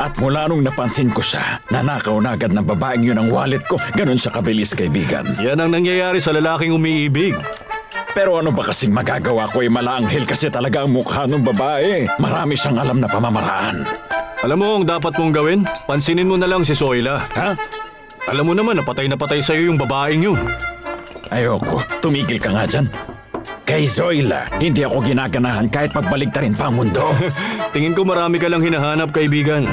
At mula nung napansin ko siya, nanakaw na agad ng babaeng yun ang wallet ko. Ganun siya kabilis, kaibigan. Yan ang nangyayari sa lalaking umiibig. Pero ano ba kasing magagawa ko, malaanghel kasi talaga ang mukha ng babae. Marami siyang alam na pamamaraan. Alam mo ang dapat mong gawin? Pansinin mo na lang si Zoila. Ha? Alam mo naman na patay sa'yo yung babaeng yun. Ayoko, tumigil ka nga dyan. Kay Zoila, hindi ako ginaganahan kahit magbaligtarin pa ang mundo. Tingin ko marami ka lang hinahanap, kaibigan.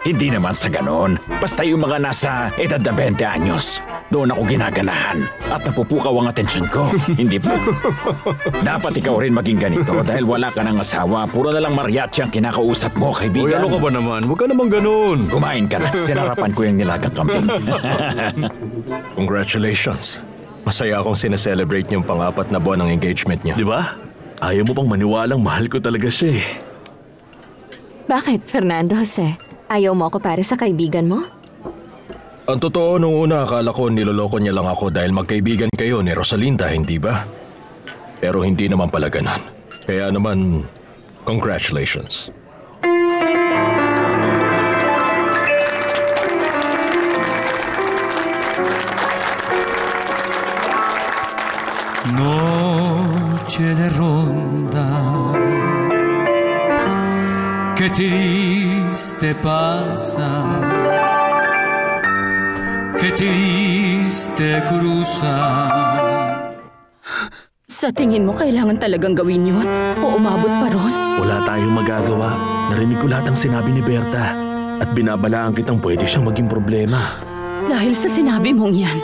Hindi naman sa ganon. Basta yung mga nasa edad na 20 anyos. Doon ako ginaganahan. At napupukaw ang atensyon ko. Hindi po. Dapat ikaw rin maging ganito dahil wala ka ng asawa. Puro na lang mariachi ang kinakausap mo, kaibigan. Uy, ano ka ba naman? Huwag ka naman ganun. Kumain ka na. Sinarapan ko yung nilagang kambing. Congratulations. Masaya akong sineselebrate niyong pang-apat na buwan ng engagement niyo. Di ba? Ayaw mo pang maniwalang mahal ko talaga siya eh. Bakit, Fernando Jose? Ayaw mo ako para sa kaibigan mo? Ang totoo, nung una akala ko niloloko niya lang ako dahil magkaibigan kayo ni Rosalinda, hindi ba? Pero hindi naman pala ganun. Kaya naman, congratulations. Noche de ronda, qué triste pasa, qué triste cruza. Sa tingin mo kailangan talagang gawin yun? O umabot pa ron? Wala tayong magagawa. Narinig ko lahat ang sinabi ni Berta. At binabalaan kitang pwede siyang maging problema. Dahil sa sinabi mong yan,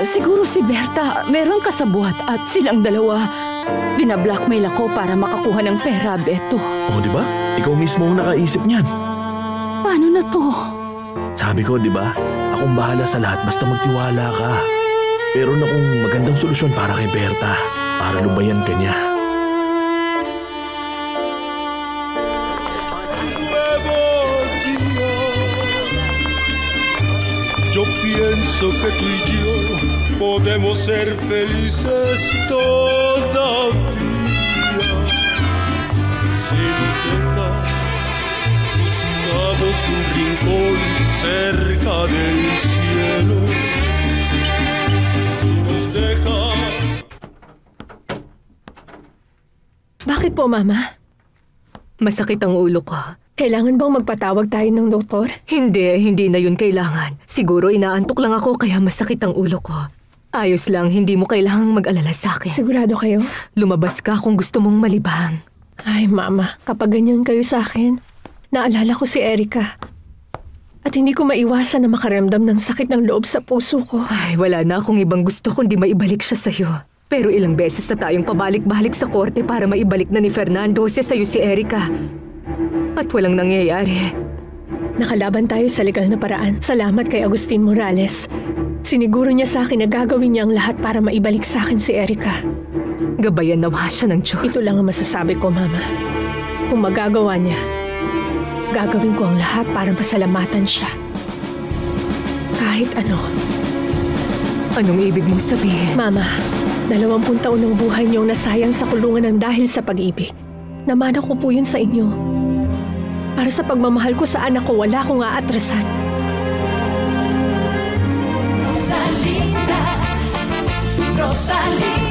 siguro si Berta meron kasabwat at silang dalawa. Binablockmail ako para makakuha ng pera, Beto. Oh, di ba? Ikaw mismo ang nakaisip niyan. Paano na to? Sabi ko, di ba? Akong bahala sa lahat basta magtiwala ka. Meron akong magandang solusyon para kay Berta. Para lubayan ka niya. Yo pienso que tú y yo podemos ser felices todavía. Si nos deja, buscamos un rincón cerca del cielo. Si nos deja. Bakit po, Mama? Masakit ang ulo ko. Kailangan bang magpatawag tayo ng doktor? Hindi na yun kailangan. Siguro inaantok lang ako kaya masakit ang ulo ko. Ayos lang, hindi mo kailangang mag-alala sa akin. Sigurado kayo? Lumabas ka kung gusto mong malibang. Ay, Mama, kapag ganyan kayo sa akin, naalala ko si Erica. At hindi ko maiwasan na makaramdam ng sakit ng loob sa puso ko. Ay, wala na akong ibang gusto kundi maibalik siya sa'yo. Pero ilang beses na tayong pabalik-balik sa korte para maibalik na ni Fernando Jose sa'yo si Erica. At walang nangyayari. Nakalaban tayo sa legal na paraan. Salamat kay Agustin Morales. Siniguro niya sa akin na gagawin niya ang lahat para maibalik sa akin si Erica. Gabayan nawa siya ng Diyos. Ito lang ang masasabi ko, Mama. Kung magagawa niya, gagawin ko ang lahat para pasalamatan siya. Kahit ano. Anong ibig mong sabihin? Mama, 20 taon ng buhay niyong nasayang sa kulungan ng dahil sa pag-ibig. Namana ko po yun sa inyo. Para sa pagmamahal ko sa anak ko, wala akong aatrasan. Rosalinda, Rosalinda.